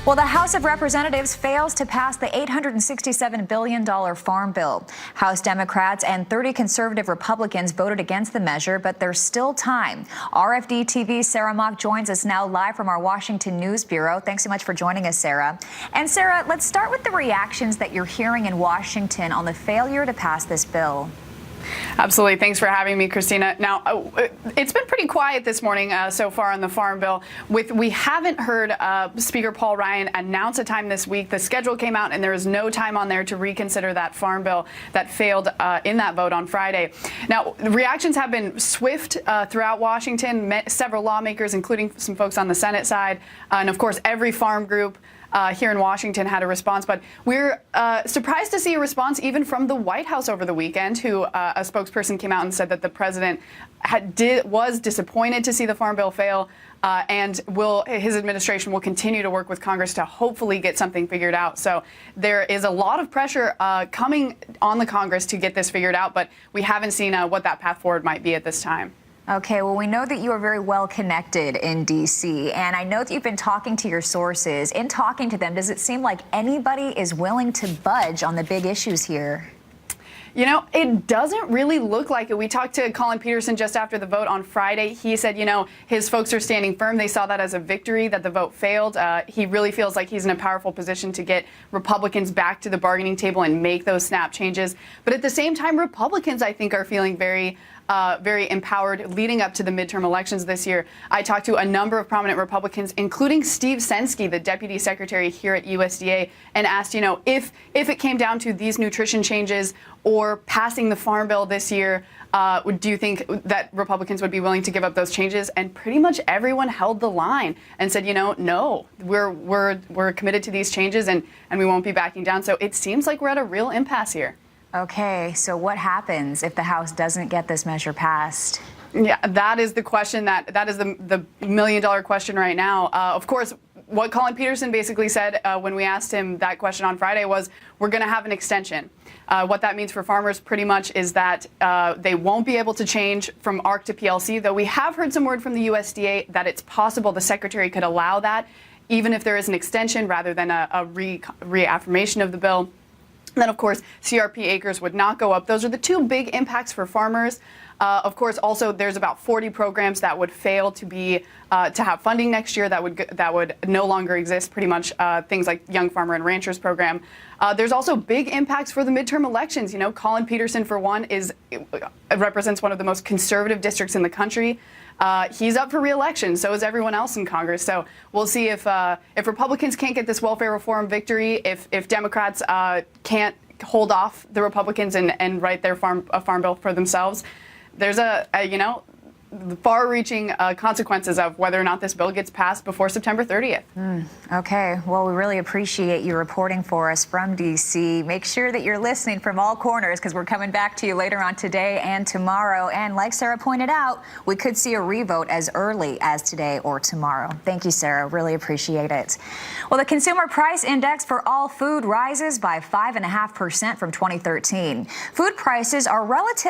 Well, the House of Representatives fails to pass the $867 billion farm bill. House Democrats and 30 conservative Republicans voted against the measure, but there's still time. RFD-TV's Sarah Mock joins us now live from our Washington News Bureau. Thanks so much for joining us, Sarah. And Sarah, let's start with the reactions that you're hearing in Washington on the failure to pass this bill. Absolutely. Thanks for having me, Christina. Now, it's been pretty quiet this morning so far on the farm bill. We haven't heard Speaker Paul Ryan announce a time this week. The schedule came out and there is no time on there to reconsider that farm bill that failed in that vote on Friday. Now, reactions have been swift throughout Washington. Several lawmakers, including some folks on the Senate side, and of course, every farm group here in Washington had a response, but we're surprised to see a response even from the White House over the weekend, who a spokesperson came out and said that the president was disappointed to see the farm bill fail, and his administration will continue to work with Congress to hopefully get something figured out. So there is a lot of pressure coming on the Congress to get this figured out, but we haven't seen what that path forward might be at this time. Okay, well, we know that you are very well connected in D.C., and I know that you've been talking to your sources. In talking to them, does it seem like anybody is willing to budge on the big issues here? You know, it doesn't really look like it. We talked to Colin Peterson just after the vote on Friday. He said, you know, his folks are standing firm. They saw that as a victory, that the vote failed. He really feels like he's in a powerful position to get Republicans back to the bargaining table and make those snap changes. But at the same time, Republicans, I think, are feeling very empowered leading up to the midterm elections this year. I talked to a number of prominent Republicans, including Steve Senske, the deputy secretary here at USDA, and asked, you know, if it came down to these nutrition changes or passing the farm bill this year, do you think that Republicans would be willing to give up those changes? And pretty much everyone held the line and said, you know, no, we're committed to these changes and we won't be backing down. So it seems like we're at a real impasse here. Okay, so what happens if the House doesn't get this measure passed? Yeah, that is the question that is the million-dollar question right now. Of course, what Colin Peterson basically said when we asked him that question on Friday was, we're going to have an extension. What that means for farmers pretty much is that they won't be able to change from ARC to PLC, though we have heard some word from the USDA that it's possible the secretary could allow that, even if there is an extension rather than a reaffirmation of the bill. Then, of course, CRP acres would not go up. Those are the two big impacts for farmers. Of course, also there's about 40 programs that would fail to have funding next year that would no longer exist. Pretty much things like Young Farmer and Ranchers program. There's also big impacts for the midterm elections. You know, Colin Peterson, for one, represents one of the most conservative districts in the country. He's up for re-election. So is everyone else in Congress. So we'll see if Republicans can't get this welfare reform victory, if Democrats can't hold off the Republicans and write their farm bill for themselves. There's the far-reaching consequences of whether or not this bill gets passed before September 30th. Okay. Well, we really appreciate you reporting for us from D.C. Make sure that you're listening from all corners because we're coming back to you later on today and tomorrow. And like Sarah pointed out, we could see a revote as early as today or tomorrow. Thank you, Sarah. Really appreciate it. Well, the Consumer Price Index for all food rises by 5.5% from 2013. Food prices are relatively